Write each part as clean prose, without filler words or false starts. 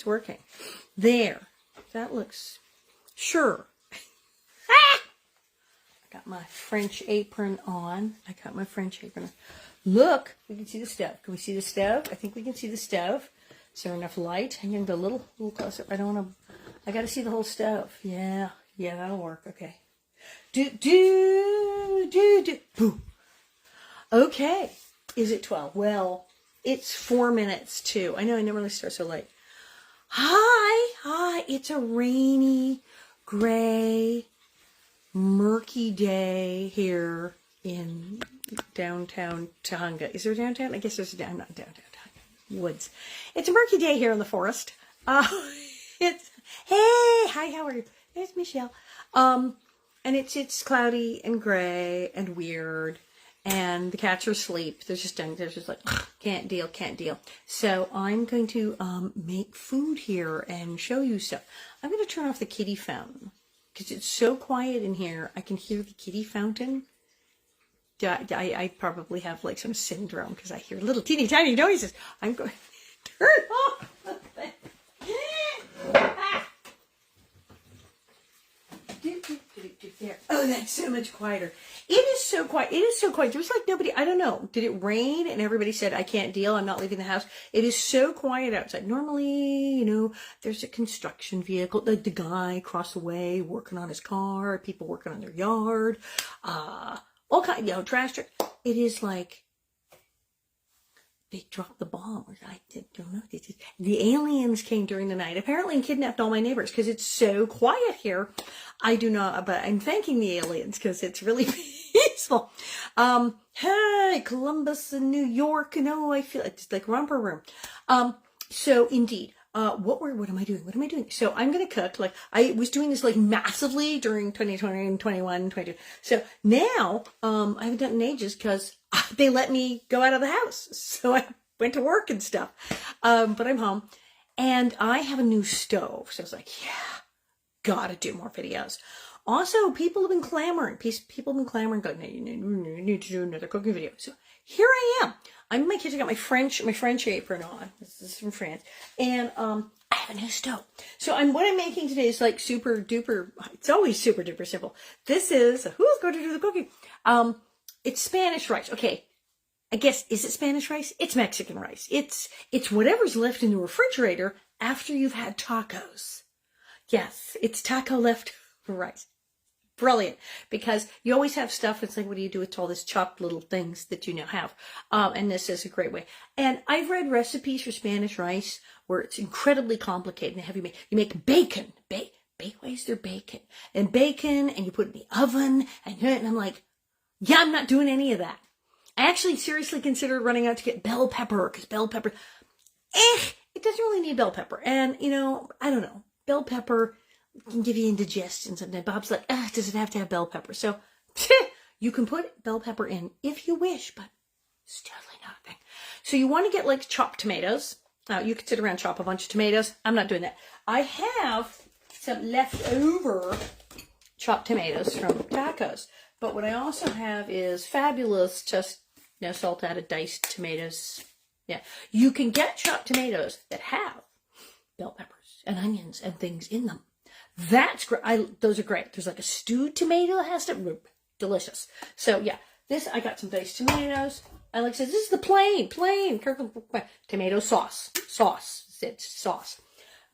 working. There. That looks... Sure. I got my French apron on. Look, we can see the stove. Can we see the stove? I think we can see the stove. Is there enough light? I'm going to go a little closer. I don't want to... I got to see the whole stove. Yeah, that'll work. Okay. Boom. Okay. Is it 12? Well, it's 4 minutes to. I know I never really start so late. Hi. It's a rainy, gray, murky day here in downtown Tahunga. Is there downtown? I guess there's not downtown Tahunga. Woods. It's a murky day here in the forest. Hi, how are you? There's Michelle. And it's cloudy and gray and weird, and the cats are asleep. They're just like, can't deal. So I'm going to make food here and show you stuff. I'm going to turn off the kitty fountain because it's so quiet in here. I can hear the kitty fountain. I probably have like some syndrome because I hear little teeny tiny noises. I'm going to turn off the thing. There. Oh, that's so much quieter. It is so quiet. There's like nobody. I don't know. Did it rain and everybody said, I can't deal, I'm not leaving the house? It is so quiet outside. Normally, there's a construction vehicle, the guy across the way working on his car, people working on their yard, all kind, trash truck. It is like they dropped the bomb. I don't know. The aliens came during the night, apparently, and kidnapped all my neighbors because it's so quiet here. I do not, but I'm thanking the aliens because it's really peaceful. Hey, Columbus and New York. I feel it's like romper room. So indeed, what am I doing? So I'm going to cook. Like I was doing this like massively during 2020 and 21 and 22. So now, I haven't done it in ages because they let me go out of the house. So I went to work and stuff. But I'm home and I have a new stove. So I was like, yeah, gotta do more videos. Also, people have been clamoring. Going, you need to do another cooking video. So here I am. I'm in my kitchen. I got my French apron on. This is from France. And I have a new stove. So what I'm making today is like super duper. It's always super duper simple. This is, who's going to do the cooking? It's Spanish rice. Okay. I guess, is it Spanish rice? It's Mexican rice. It's whatever's left in the refrigerator after you've had tacos. Yes, it's taco left rice. Brilliant. Because you always have stuff. It's like, what do you do with all this chopped little things that you now have? And this is a great way. And I've read recipes for Spanish rice where it's incredibly complicated. And you make bacon. Why is there bacon? And bacon, and you put it in the oven. And I'm like, yeah, I'm not doing any of that. I actually seriously considered running out to get bell pepper. Because bell pepper, it doesn't really need bell pepper. And, I don't know. Bell pepper can give you indigestion sometimes. Bob's like, does it have to have bell pepper? So you can put bell pepper in if you wish, but it's totally not a thing. So you want to get like chopped tomatoes. Now you could sit around and chop a bunch of tomatoes. I'm not doing that. I have some leftover chopped tomatoes from tacos. But what I also have is fabulous, just salt added diced tomatoes. Yeah, you can get chopped tomatoes that have bell peppers and onions and things in them. That's great. Those are great. There's like a stewed tomato that has to, delicious. So yeah, I got some diced tomatoes. I like I said, this is the plain tomato sauce. It's sauce.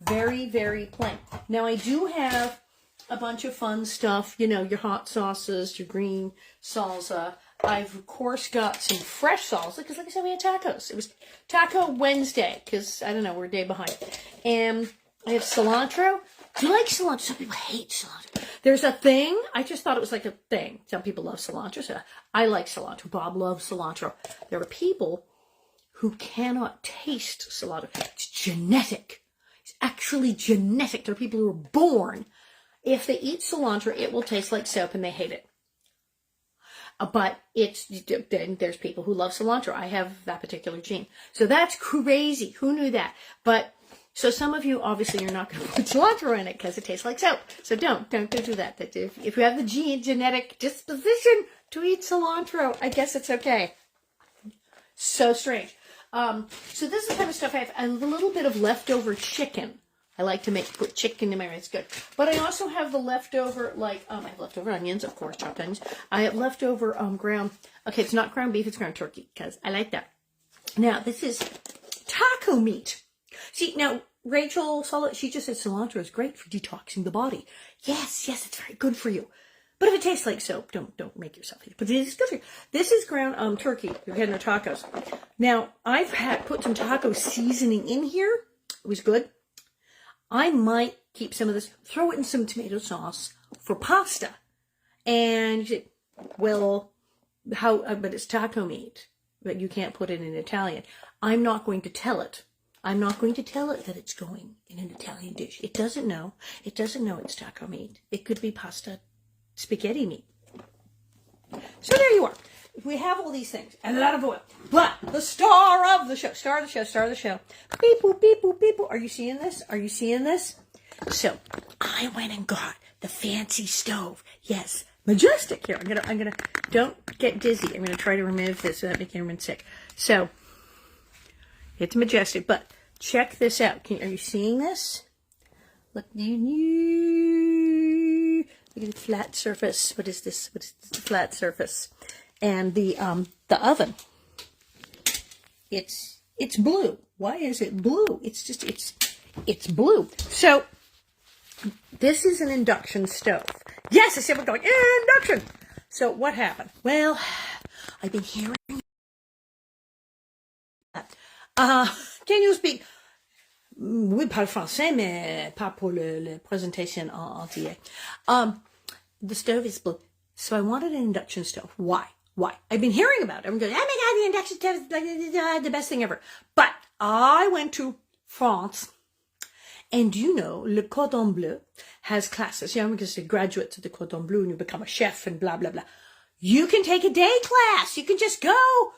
Very, very plain. Now I do have a bunch of fun stuff, your hot sauces, your green salsa. I've, of course, got some fresh salsa, because like I said, we had tacos. It was Taco Wednesday, because, I don't know, we're a day behind. And I have cilantro. Do you like cilantro? Some people hate cilantro. There's a thing. I just thought it was like a thing. Some people love cilantro, so I like cilantro. Bob loves cilantro. There are people who cannot taste cilantro. It's genetic. It's actually genetic. There are people who are born, if they eat cilantro, it will taste like soap and they hate it. But then there's people who love cilantro. I have that particular gene. So that's crazy. Who knew that? But so some of you, obviously, you're not going to put cilantro in it because it tastes like soap. So don't do that. If you have the genetic disposition to eat cilantro, I guess it's okay. So strange. So this is the kind of stuff I have. A little bit of leftover chicken. I like to put chicken in my rice. It's good. But I also have the leftover, I have leftover onions, of course, chopped onions. I have leftover ground, okay, it's not ground beef, it's ground turkey, because I like that. Now, this is taco meat. See, now, Rachel, she just said cilantro is great for detoxing the body. Yes, it's very good for you. But if it tastes like soap, don't make yourself eat it. But it is good for you. This is ground turkey. You're getting the tacos. Now, I've put some taco seasoning in here. It was good. I might keep some of this, throw it in some tomato sauce for pasta. And you say, well, but it's taco meat. But you can't put it in Italian. I'm not going to tell it. I'm not going to tell it that it's going in an Italian dish. It doesn't know. It doesn't know it's taco meat. It could be pasta spaghetti meat. So there you are. We have all these things and a lot of oil. But the star of the show. Beep boop, beep boop, beep boop. Are you seeing this? Are you seeing this? So I went and got the fancy stove. Yes. Majestic. Here, I'm gonna don't get dizzy. I'm gonna try to remove this without making everyone sick. So it's majestic, but check this out. Are you seeing this? Look, look at the flat surface. What is this? What is the flat surface? And the oven. It's blue. Why is it blue? It's blue. So this is an induction stove. Yes, I said we're going induction. So what happened? Well, I've been hearing. Can you speak? Oui, parle français, mais pas pour la présentation en entier. The stove is blue. So I wanted an induction stove. Why? I've been hearing about it. I'm going, oh my God, the induction stove is like the best thing ever. But I went to France. And you know, Le Cordon Bleu has classes. Yeah, I'm because you're graduates of the Cordon Bleu and you become a chef and blah, blah, blah. You can take a day class. You can just go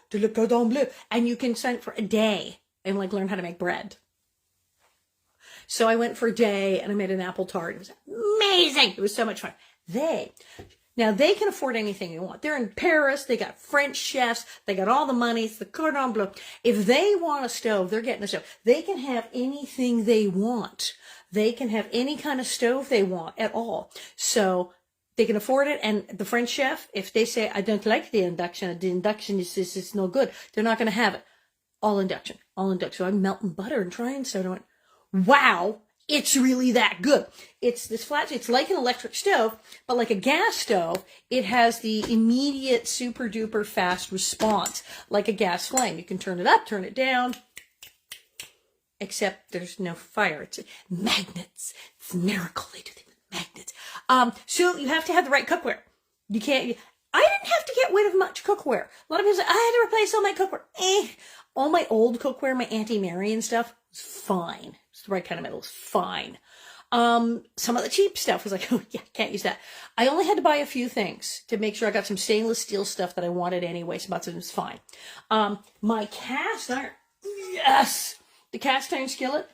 to Le Cordon Bleu and you can sign up for a day and learn how to make bread. So I went for a day and I made an apple tart. It was amazing. It was so much fun. Now they can afford anything they want. They're in Paris. They got French chefs. They got all the money. It's the Cordon Bleu. If they want a stove, they're getting a stove. They can have anything they want. They can have any kind of stove they want at all. So they can afford it. And the French chef, if they say, I don't like the induction is no good, they're not going to have it. All induction. So I'm melting butter and trying stuff. And I went, wow. It's really that good. It's this flat, it's like an electric stove, but like a gas stove, it has the immediate super duper fast response, like a gas flame. You can turn it up, turn it down, except there's no fire. It's magnets. It's a miracle they do things with magnets. So you have to have the right cookware. I didn't have to get rid of much cookware. A lot of people say, I had to replace all my cookware. All my old cookware, my Auntie Mary and stuff, was fine. It's the right kind of metal. It's fine. Some of the cheap stuff was like, oh yeah, can't use that. I only had to buy a few things to make sure I got some stainless steel stuff that I wanted anyway. So about it was fine. My cast iron, yes. The cast iron skillet,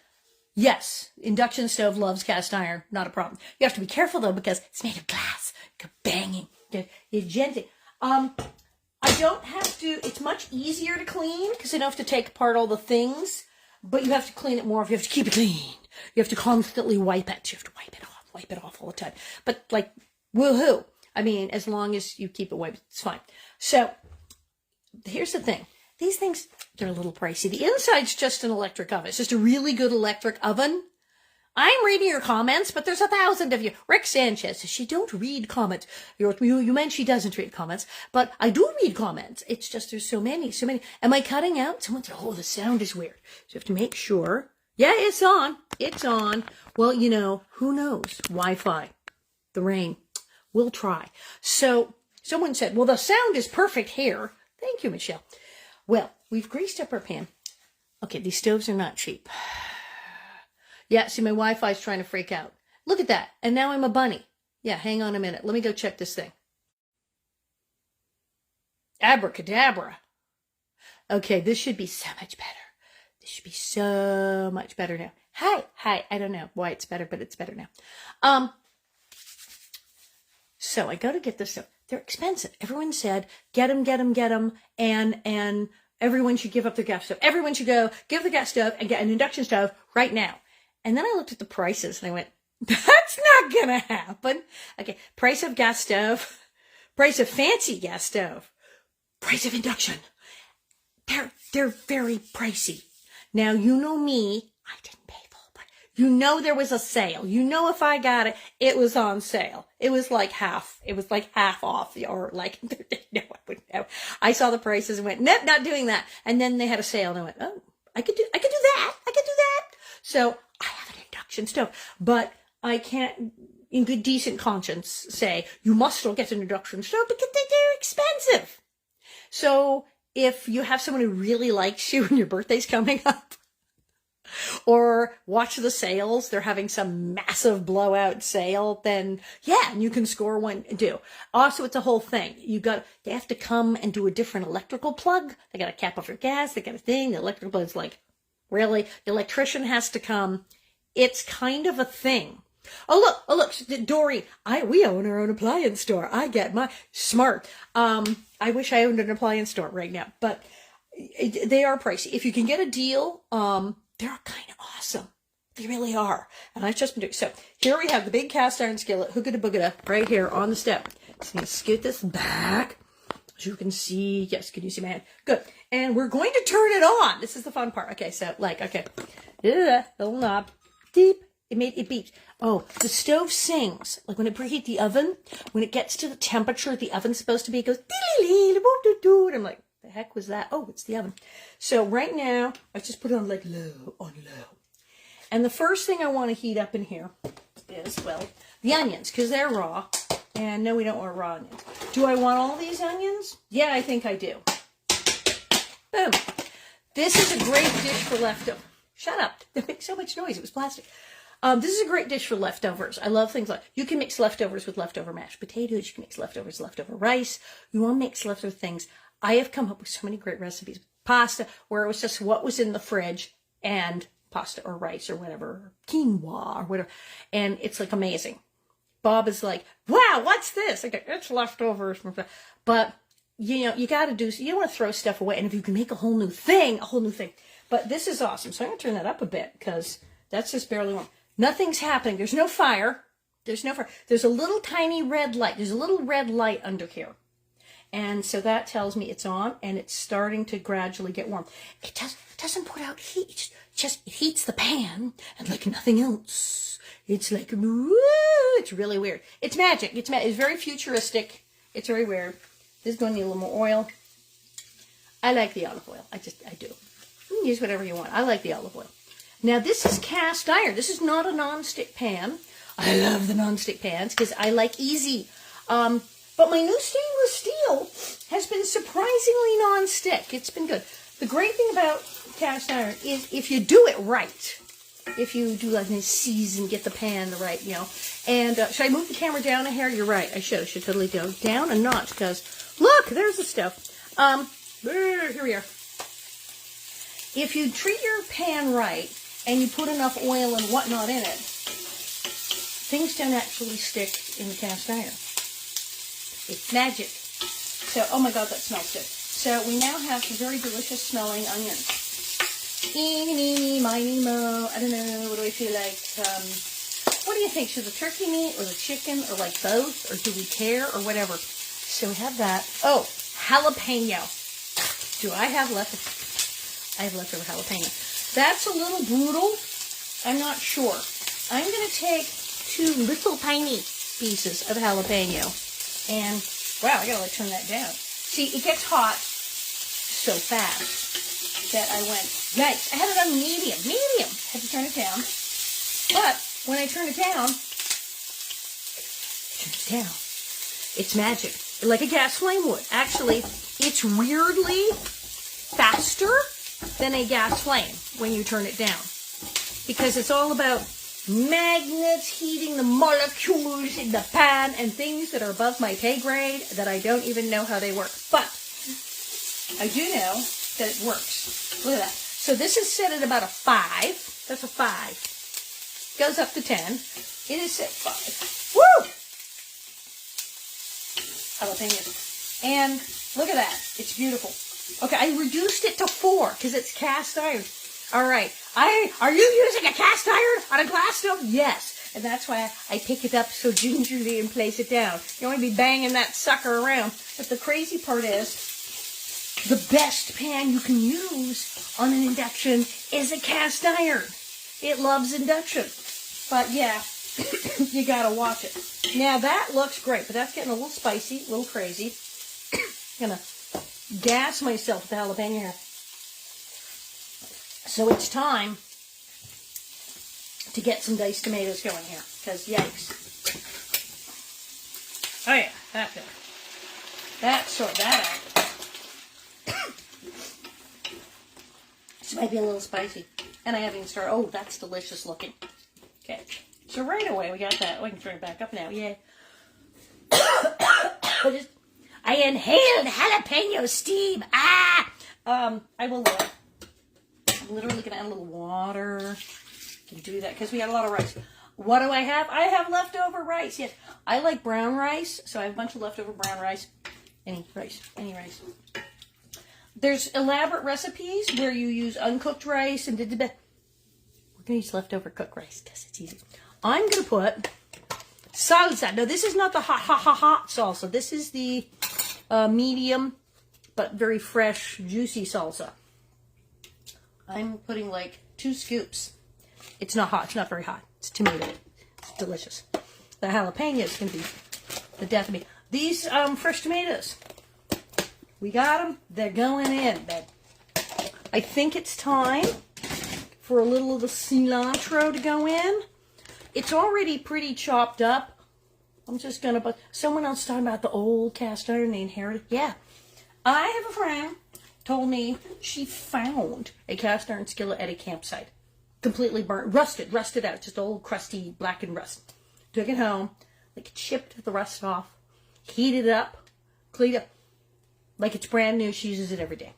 yes. Induction stove loves cast iron, not a problem. You have to be careful though because it's made of glass. Banging, it's gentle. I don't have to. It's much easier to clean because I don't have to take apart all the things. But you have to clean it more. You have to keep it clean. You have to constantly wipe it. You have to wipe it off all the time. But woohoo. I mean, as long as you keep it wiped, it's fine. So here's the thing. These things, they're a little pricey. The inside's just an electric oven. It's just a really good electric oven. I'm reading your comments, but there's 1,000 of you. Rick Sanchez says she don't read comments. You meant she doesn't read comments, but I do read comments. It's just there's so many. Am I cutting out? Someone said, oh, the sound is weird. So you have to make sure. Yeah, it's on. Well, who knows? Wi-Fi, the rain. We'll try. So someone said, well, the sound is perfect here. Thank you, Michelle. Well, we've greased up our pan. Okay, these stoves are not cheap. Yeah, see, my Wi-Fi is trying to freak out. Look at that. And now I'm a bunny. Yeah, hang on a minute. Let me go check this thing. Abracadabra. Okay, this should be so much better. This should be so much better now. Hi. I don't know why it's better, but it's better now. So I go to get this stuff. They're expensive. Everyone said, get them. And everyone should give up their gas stove. Everyone should go give the gas stove and get an induction stove right now. And then I looked at the prices and I went, that's not going to happen. Okay, price of gas stove, price of fancy gas stove, price of induction. They're very pricey. Now, you know me, I didn't pay full price. You know there was a sale. You know if I got it, it was on sale. It was like half. It was like half off, or like, no, I wouldn't have. I saw the prices and went, nope, not doing that. And then they had a sale and I went, oh, I could do that. So I have an induction stove, but I can't, in good decent conscience, say you must still get an induction stove because they're expensive. So if you have someone who really likes you and your birthday's coming up, or watch the sales, they're having some massive blowout sale, then yeah, and you can score one do. Also, it's a whole thing. They have to come and do a different electrical plug. They got to cap off your gas. They got a thing. The electrical plug's like, really? The electrician has to come. It's kind of a thing. Oh look, Dory, we own our own appliance store. I get my smart. I wish I owned an appliance store right now, but they are pricey. If you can get a deal, they're kind of awesome. They really are. And I've just been doing, so here we have the big cast iron skillet, hookada boogada, right here on the step. So I'm going to scoot this back. As you can see, yes, can you see my hand? Good. And we're going to turn it on. This is the fun part. Okay, so okay. Little knob. Deep. It beeps. Oh, the stove sings. Like when it preheat the oven, when it gets to the temperature the oven's supposed to be, it goes, and I'm like, the heck was that? Oh, it's the oven. So right now, I just put it on like low. And the first thing I want to heat up in here is, well, the onions, because they're raw. And no, we don't want raw onions. Do I want all these onions? Yeah, I think I do. Boom. This is a great dish for leftovers. Shut up. They make so much noise. It was plastic. This is a great dish for leftovers. I love things like, you can mix leftovers with leftover mashed potatoes. You can mix leftovers with leftover rice. You want to mix leftover things. I have come up with so many great recipes. Pasta, where it was just what was in the fridge and pasta or rice or whatever, quinoa or whatever. And it's like amazing. Bob is like, wow, what's this? Okay, it's leftovers. But, you got to do, you don't want to throw stuff away. And if you can make a whole new thing. But this is awesome. So I'm going to turn that up a bit because that's just barely warm. Nothing's happening. There's no fire. There's a little tiny red light. There's a little red light under here. And so that tells me it's on and it's starting to gradually get warm. It doesn't put out heat. It heats the pan and like nothing else. It's like, woo, it's really weird. It's magic. It's very futuristic. It's very weird. This is going to need a little more oil. I like the olive oil. I do. You can use whatever you want. I like the olive oil. Now, this is cast iron. This is not a non-stick pan. I love the non-stick pans because I like easy. But my new stainless steel has been surprisingly non-stick. It's been good. The great thing about cast iron is if you do it right, if you do like this season, get the pan the right, And should I move the camera down a hair? You're right. I should totally go down a notch because, look, there's the stuff. Here we are. If you treat your pan right, and you put enough oil and whatnot in it, things don't actually stick in the cast iron. It's magic. So, oh my God, that smells good. So we now have some very delicious smelling onions. Eeny, meeny, miny, mo. I don't know, what do I feel like? What do you think? Should the turkey meat or the chicken or like both? Or do we care or whatever? So we have that. Oh, jalapeno. Do I have leftover? I have leftover jalapeno. That's a little brutal. I'm not sure. I'm going to take 2 little tiny pieces of jalapeno. And, wow, I got to turn that down. See, it gets hot so fast that I went, yikes. I had it on medium. Had to turn it down. But when I turn it down, it's magic. Like a gas flame would. Actually, it's weirdly faster than a gas flame when you turn it down. Because it's all about magnets heating the molecules in the pan and things that are above my pay grade that I don't even know how they work. But I do know that it works. Look at that. So this is set at about a 5. That's a 5. Goes up to 10. It is set 5. Woo! Jalapenos. And look at that. It's beautiful. Okay, I reduced it to 4 because it's cast iron. All right. Are you using a cast iron on a glass stove? Yes. And that's why I pick it up so gingerly and place it down. You don't want to be banging that sucker around. But the crazy part is, the best pan you can use on an induction is a cast iron. It loves induction. But yeah, you gotta watch it. Now that looks great, but that's getting a little spicy, a little crazy. Gonna gas myself with the jalapeno here. So it's time to get some diced tomatoes going here, because yikes. Oh yeah, that good. That sort that out. This might be a little spicy. And I haven't even started. Oh, that's delicious looking. Okay. So right away we got that. We can turn it back up now. Yay. I inhaled jalapeno steam. Ah! I will I'm literally going to add a little water. Can do that because we got a lot of rice. What do I have? I have leftover rice. Yes. I like brown rice, so I have a bunch of leftover brown rice. Any rice. There's elaborate recipes where you use uncooked rice and we're going to use leftover cooked rice because it's easy. I'm going to put salsa. No, this is not the hot salsa. This is the medium but very fresh, juicy salsa. I'm putting like 2 scoops. It's not hot. It's not very hot. It's tomato. It's delicious. The jalapeno is going to be the death of me. These fresh tomatoes. We got them. They're going in, babe. I think it's time for a little of the cilantro to go in. It's already pretty chopped up. I'm just going to put... Someone else talking about the old cast iron they inherited. Yeah. I have a friend told me she found a cast iron skillet at a campsite. Completely burnt, rusted out. Just old, crusty, blackened rust. Took it home, like chipped the rust off, heated it up, cleaned up. Like it's brand new. She uses it every day.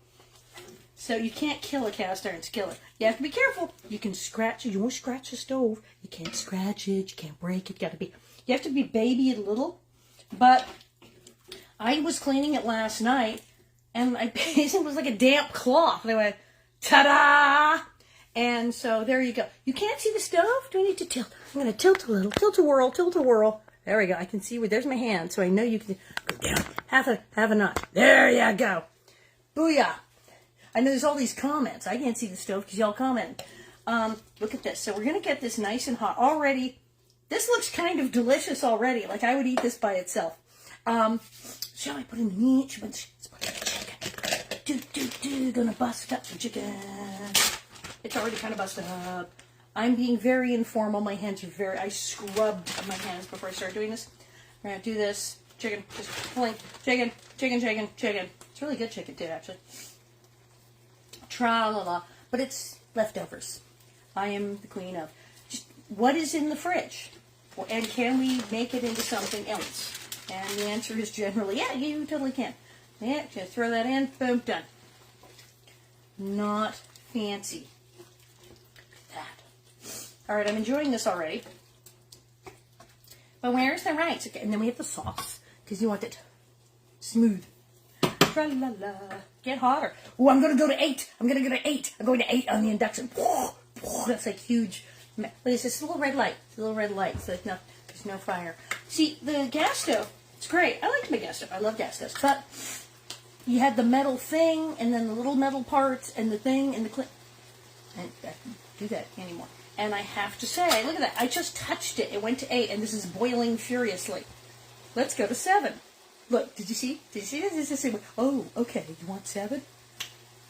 So you can't kill a cast iron skillet. You have to be careful. You can scratch it. You won't scratch the stove. You can't scratch it. You can't break it. You have to be baby it a little. But I was cleaning it last night, and it was like a damp cloth. And I went, ta-da! And so there you go. You can't see the stove? Do I need to tilt? I'm going to tilt a little. Tilt a whirl. There we go. I can see where there's my hand, so I know you can go down. Have a knot. There you go. Booyah. I know there's all these comments. I can't see the stove because y'all comment. Look at this. So we're going to get this nice and hot already. This looks kind of delicious already. Like I would eat this by itself. Shall I put in the meat? Let's put in the chicken. Gonna bust up some chicken. It's already kind of busted up. I'm being very informal. My hands are very... I scrubbed my hands before I started doing this. We're going to do this. Chicken. Just pulling. Chicken. It's really good chicken, too, actually. Tra-la-la. But it's leftovers. I am the queen of... Just what is in the fridge? And can we make it into something else? And the answer is generally, yeah, you totally can. Yeah, just throw that in. Boom, done. Not fancy. All right, I'm enjoying this already. But where's the rice? Okay, and then we have the sauce, because you want it smooth. Tra-la-la. Get hotter. Oh, I'm going to go to 8. I'm going to 8 on the induction. That's like huge. But it's just a little red light. It's a little red light, so there's no fire. See, the gas stove, it's great. I like my gas stove. I love gas stoves. But you had the metal thing, and then the little metal parts, and the thing, and the clip. I can't do that anymore. And I have to say, look at that. I just touched it. It went to 8, and this is boiling furiously. Let's go to 7. Look, did you see? This? Oh, okay. You want 7?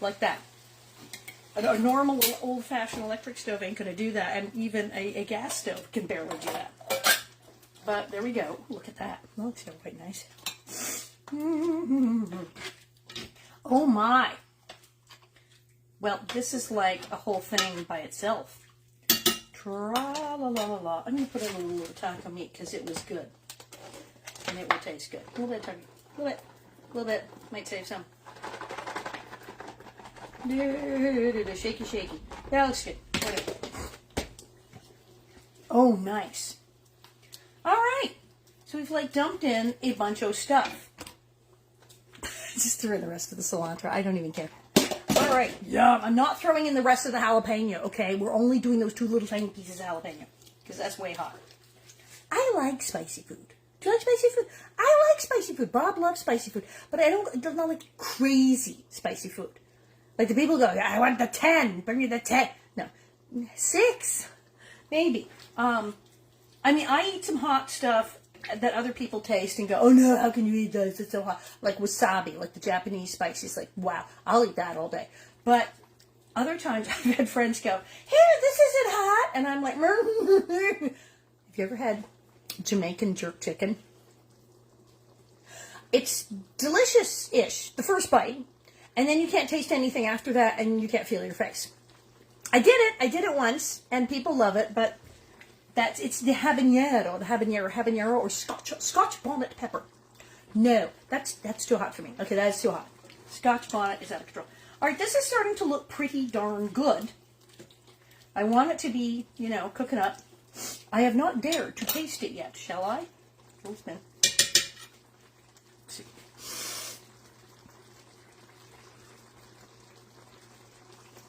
Like that. A normal old-fashioned electric stove ain't going to do that, and even a gas stove can barely do that. But there we go. Look at that. That looks quite nice. Oh, my. Well, this is like a whole thing by itself. Tra-la-la-la-la. I'm going to put in a little taco meat because it was good. And it will taste good. A little bit of taco. A little bit. Might save some. Shaky. That looks good. Whatever. Oh, nice. All right. So we've like dumped in a bunch of stuff. Just threw in the rest of the cilantro. I don't even care. All right. Yum. I'm not throwing in the rest of the jalapeno, okay? We're only doing those 2 little tiny pieces of jalapeno because that's way hot. I like spicy food. Do you like spicy food? I like spicy food. Bob loves spicy food, but I don't like crazy spicy food. Like the people go, I want the 10. Bring me the 10. No, 6, maybe. I mean, I eat some hot stuff that other people taste and go, oh no, how can you eat this? It's so hot. Like wasabi, like the Japanese spices. Like, wow, I'll eat that all day. But other times I've had friends go, here, this isn't hot. And I'm like, have you ever had Jamaican jerk chicken? It's delicious-ish, the first bite. And then you can't taste anything after that, and you can't feel your face. I did it once, and people love it, but it's the habanero, or Scotch bonnet pepper. No, that's too hot for me. Okay, that is too hot. Scotch bonnet is out of control. All right, this is starting to look pretty darn good. I want it to be, cooking up. I have not dared to taste it yet, shall I? Let's see.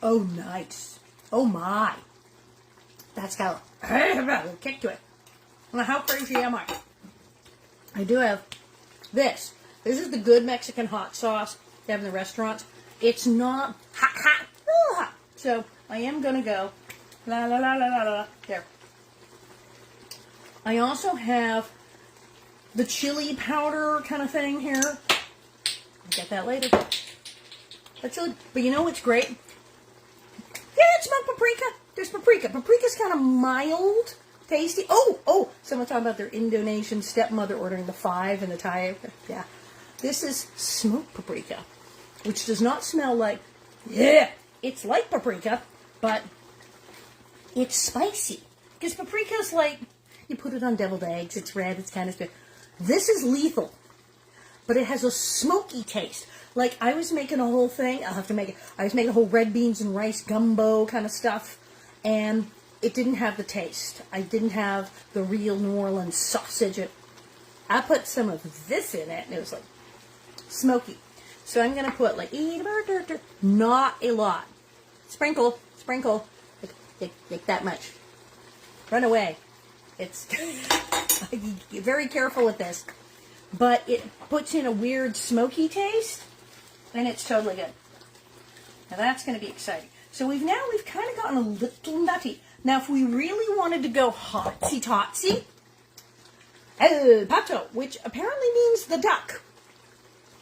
Oh, nice. Oh, my. That's got a little kick to it. Now, how crazy am I? I do have this. This is the good Mexican hot sauce they have in the restaurants. It's not hot, real hot. So, I am going to go, la, la, la, la, la, la, there. I also have the chili powder kind of thing here. I'll get that later. That's really, but you know what's great? Yeah, it's smoked paprika. There's paprika. Paprika's kind of mild, tasty. Oh, someone talking about their Indonesian stepmother ordering the 5 and the Thai. Yeah. This is smoked paprika, which does not smell like, it's like paprika, but it's spicy. Because paprika's like, you put it on deviled eggs, it's red, it's kind of good. This is lethal, but it has a smoky taste. Like, I was making a whole thing, I was making a whole red beans and rice gumbo kind of stuff, and it didn't have the taste. I didn't have the real New Orleans sausage. I put some of this in it, and it was like smoky. So I'm going to put like, not a lot. Sprinkle, like that much. Run away. It's, be very careful with this. But it puts in a weird smoky taste, and it's totally good. Now that's going to be exciting. So we've kind of gotten a little nutty. Now if we really wanted to go hotsy-totsy, El Pato, which apparently means the duck.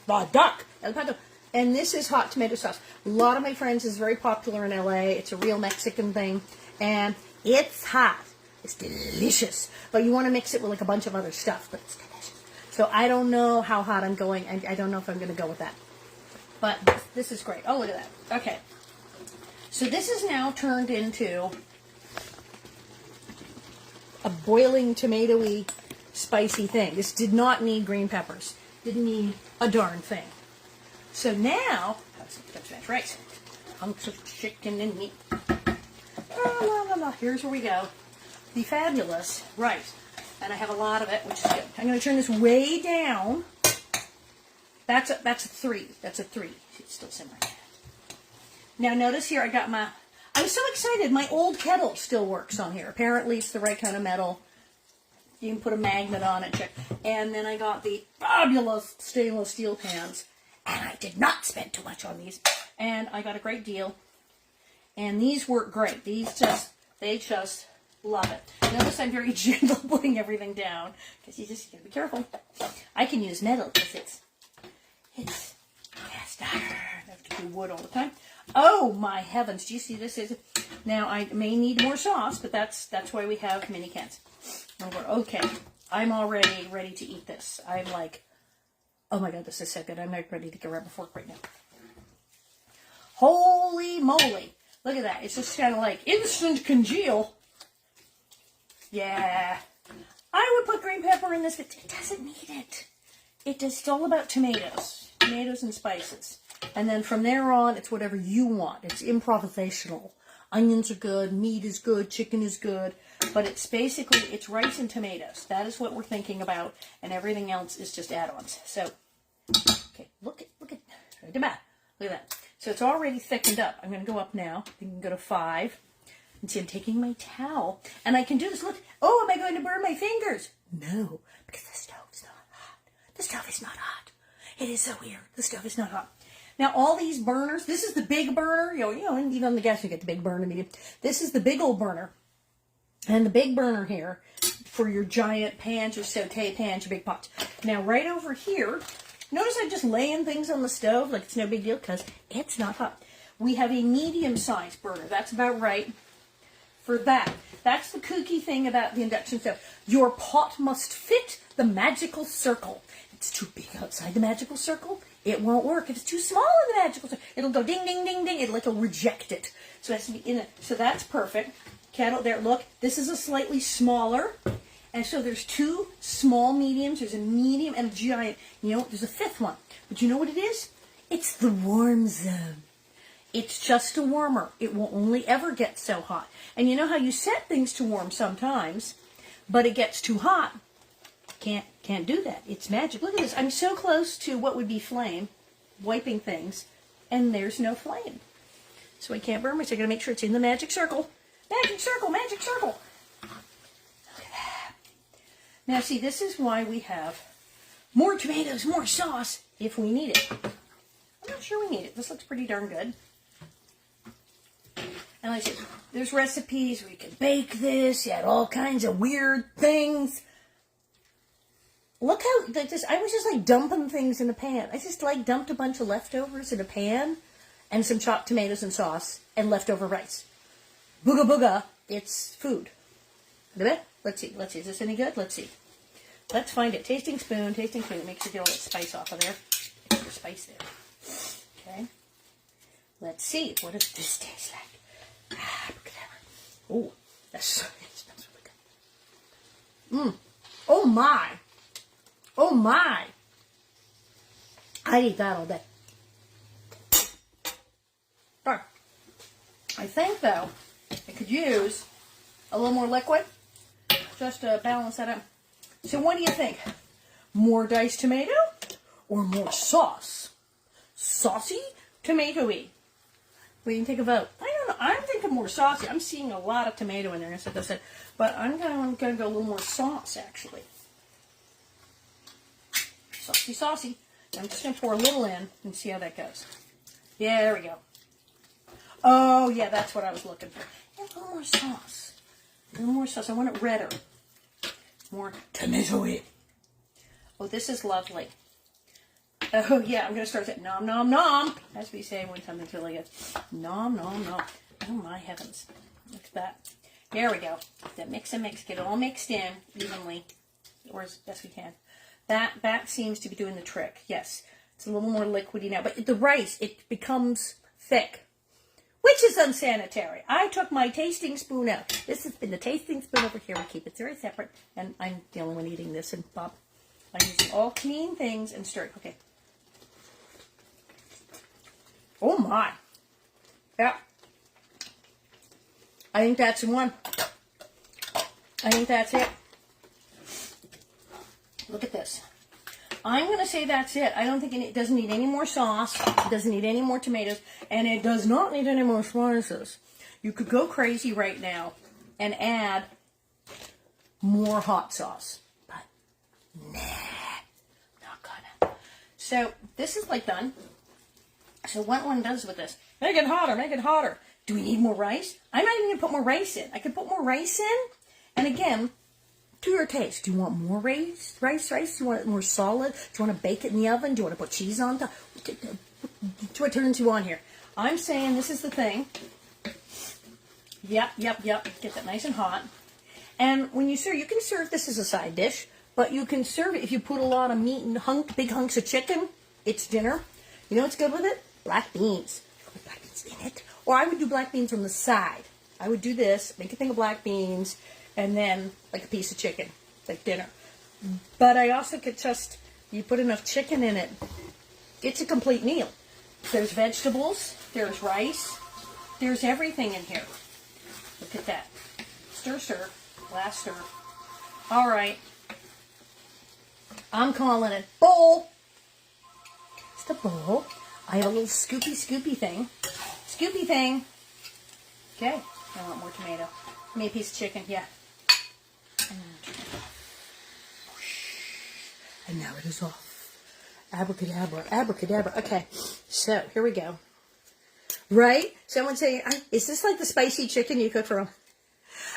The duck. El Pato. And this is hot tomato sauce. A lot of my friends is very popular in LA. It's a real Mexican thing. And it's hot. It's delicious. But you want to mix it with like a bunch of other stuff. But it's delicious. So I don't know how hot I'm going. I don't know if I'm going to go with that. But this is great. Oh, look at that. Okay. So this is now turned into a boiling tomatoey spicy thing. This did not need green peppers. Didn't need a darn thing. So now, that's Spanish rice. Hunks of chicken and meat. Here's where we go. The fabulous rice. And I have a lot of it, which is good. I'm going to turn this way down. That's a 3. That's a 3. It's still simmering. Now notice here I was so excited. My old kettle still works on here. Apparently it's the right kind of metal. You can put a magnet on it. And then I got the fabulous stainless steel pans. And I did not spend too much on these. And I got a great deal. And these work great. They just love it. Notice I'm very gentle putting everything down. Because you just gotta be careful. I can use metal because it's cast iron. I have to do wood all the time. Oh my heavens. Do you see this? Now I may need more sauce, but that's why we have mini cans. Okay. I'm already ready to eat this. I'm like, oh my god, this is so good. I'm not ready to grab a fork right now. Holy moly. Look at that. It's just kind of like instant congeal. Yeah. I would put green pepper in this, but it doesn't need it. It's all about tomatoes. Tomatoes and spices. And then from there on, it's whatever you want. It's improvisational. Onions are good, meat is good, chicken is good. But it's basically, it's rice and tomatoes. That is what we're thinking about. And everything else is just add-ons. So, okay, look at that. So it's already thickened up. I'm going to go up now. I can go to 5. And see, I'm taking my towel. And I can do this. Look. Oh, am I going to burn my fingers? No, because the stove's not hot. The stove is not hot. It is so weird. The stove is not hot. Now, all these burners, this is the big burner. You know, and even on the gas, you get the big burner. Medium. This is the big old burner. And the big burner here for your giant pans, your saute pans, your big pots. Now, right over here, notice I'm just laying things on the stove like it's no big deal because it's not hot. We have a medium-sized burner. That's about right for that. That's the kooky thing about the induction stove. Your pot must fit the magical circle. If it's too big outside the magical circle, it won't work. If it's too small in the magical circle, it'll go ding, ding, ding, ding. It'll reject it. So it has to be in it. So that's perfect. Kettle there. Look, this is a slightly smaller. And so there's 2 small mediums. There's a medium and a giant. You know, there's a 5th one. But you know what it is? It's the warm zone. It's just a warmer. It will only ever get so hot. And you know how you set things to warm sometimes, but it gets too hot. Can't do that. It's magic. Look at this. I'm so close to what would be flame, wiping things, and there's no flame. So I can't burn myself. I gotta make sure it's in the magic circle. Magic circle, magic circle. Look at that. Now see, this is why we have more tomatoes, more sauce, if we need it. I'm not sure we need it. This looks pretty darn good. And like I said, there's recipes where you can bake this. You had all kinds of weird things. Look how, like this, I was just like dumping things in a pan. I just like dumped a bunch of leftovers in a pan and some chopped tomatoes and sauce and leftover rice. Booga booga, it's food. Let's see, is this any good? Let's see. Let's find it. Tasting spoon. Make sure you get all that spice off of there. Extra spice there. Okay. Let's see. What does this taste like? Ah, look at that. Oh, that smells really good. Oh my. Oh my. I'd eat that all day. But I think though, I could use a little more liquid just to balance that out. So what do you think? More diced tomato or more sauce? Saucy, tomatoey. We can take a vote. I don't know. I'm thinking more saucy. I'm seeing a lot of tomato in there. But I'm going to go a little more sauce, actually. Saucy, saucy. I'm just going to pour a little in and see how that goes. Yeah, there we go. Oh, yeah, that's what I was looking for. And a little more sauce. A little more sauce. I want it redder. More tomato-y. Oh, this is lovely. Oh, yeah, I'm going to start that nom, nom, nom. As we say when something's really good. Nom, nom, nom. Oh, my heavens. Look at that. There we go. That mix and mix. Get it all mixed in evenly. Or as best we can. That seems to be doing the trick. Yes. It's a little more liquidy now. But the rice, it becomes thick. Which is unsanitary. I took my tasting spoon out. This has been the tasting spoon over here. We keep it very separate. And I'm the only one eating this. And Bob, I'm using all clean things and stir it. Okay. Oh my. Yeah. I think that's the one. I think that's it. Look at this. I'm going to say that's it. I don't think it doesn't need any more sauce. It doesn't need any more tomatoes. And it does not need any more spices. You could go crazy right now and add more hot sauce. But nah, not gonna. So this is like done. So what one does with this? Make it hotter, make it hotter. Do we need more rice? I'm not even going to put more rice in. I could put more rice in. And again, to your taste. Do you want more rice? Do you want it more solid? Do you want to bake it in the oven? Do you want to put cheese on top? What turns you on here? I'm saying this is the thing. Yep. Get that nice and hot. And when you serve, you can serve this as a side dish, but you can serve it if you put a lot of meat and big hunks of chicken. It's dinner. You know what's good with it? Black beans. Put black beans in it. Or I would do black beans on the side. I would do this, make a thing of black beans, and then like a piece of chicken, like dinner. But I also could just, you put enough chicken in it, it's a complete meal. There's vegetables, there's rice, there's everything in here. Look at that. Stir, stir, last stir. All right. I'm calling it bowl. It's the bowl I have a little scoopy thing. Scoopy thing. Okay. I want more tomato. Give me a piece of chicken. Yeah. And now it is off. Abracadabra. Abracadabra. Okay. So, here we go. Right? Someone saying, is this like the spicy chicken you cook for them?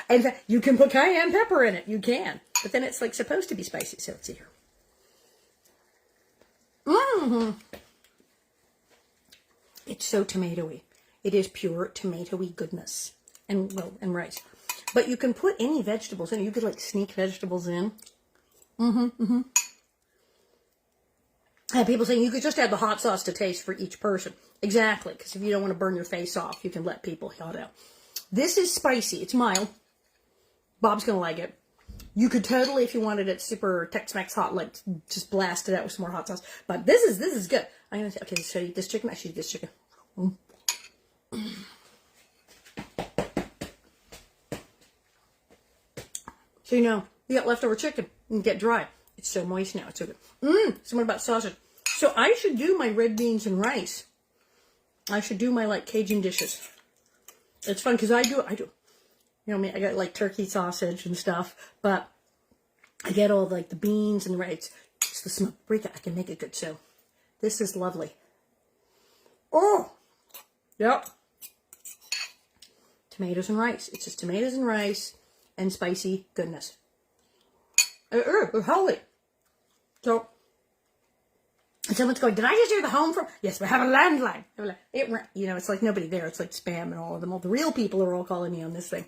In fact, you can put cayenne pepper in it. You can. But then it's like supposed to be spicy. So, let's see here. Mm-hmm. It's so tomatoey. It is pure tomatoey goodness. And, well, and rice. But you can put any vegetables in. You could, like, sneak vegetables in. I have people saying you could just add the hot sauce to taste for each person. Exactly. Because if you don't want to burn your face off, you can let people hot out. This is spicy. It's mild. Bob's going to like it. You could totally, if you wanted it super Tex-Mex hot, like, just blast it out with some more hot sauce. But this is good. I'm going to say, okay, so eat this chicken. I should eat this chicken. So, you know, you got leftover chicken and get dry. It's so moist now. It's so good. Something about sausage. So I should do my red beans and rice. I should do my, like, Cajun dishes. It's fun because I do. You know, I got, like, turkey sausage and stuff. But I get all, like, the beans and the rice. It's the smoked paprika. I can make it good. So this is lovely. Oh! Yep. Tomatoes and rice. It's just tomatoes and rice and spicy goodness. Holy. So, someone's going, did I just hear the home from? Yes, we have a landline. You know, it's like nobody there. It's like spam and all of them. All the real people are all calling me on this thing.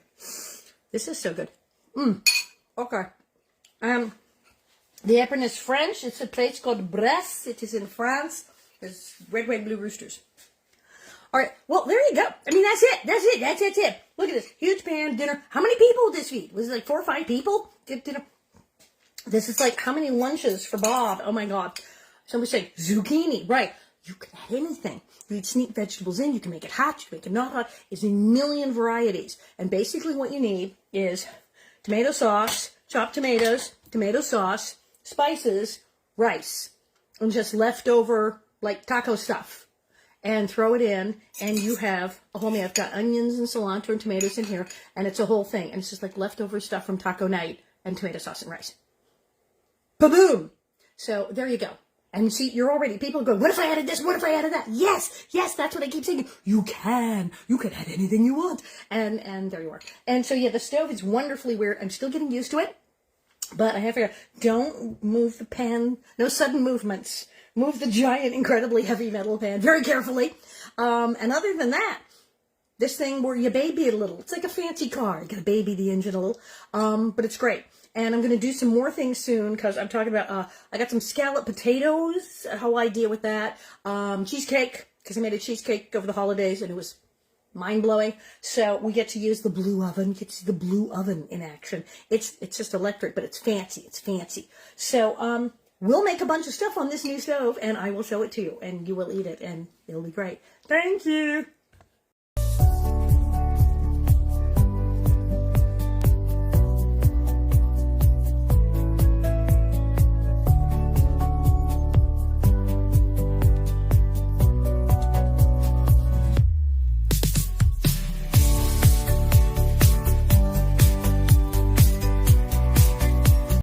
This is so good. Okay. The apron is French. It's a place called Bresse. It is in France. There's red, white, blue roosters. All right. Well, there you go. I mean, that's it. That's it. Look at this. Huge pan, dinner. How many people would this feed? Was it like 4 or 5 people? Dinner. This is like how many lunches for Bob? Oh my God. Somebody saying zucchini. Right. You can add anything. You can sneak vegetables in. You can make it hot. You can make it not hot. It's a million varieties. And basically what you need is tomato sauce, chopped tomatoes, tomato sauce, spices, rice, and just leftover like taco stuff. And throw it in, and you have a whole meal. I've got onions and cilantro and tomatoes in here, and it's a whole thing. And it's just like leftover stuff from taco night and tomato sauce and rice. Ba-boom! So there you go. And see, you're already, people go, what if I added this? What if I added that? Yes, that's what I keep saying. You can add anything you want. And there you are. And so yeah, the stove is wonderfully weird. I'm still getting used to it, but I have to, don't move the pan, no sudden movements. Move the giant, incredibly heavy metal pan very carefully. And other than that, this thing where you baby it a little. It's like a fancy car. You got to baby the engine a little. But it's great. And I'm going to do some more things soon because I'm talking about, I got some scalloped potatoes, a whole idea with that. Cheesecake, because I made a cheesecake over the holidays and it was mind-blowing. So we get to use the blue oven. You get to see the blue oven in action. It's just electric, but it's fancy. It's fancy. So, we'll make a bunch of stuff on this new stove, and I will show it to you, and you will eat it, and it'll be great. Thank you.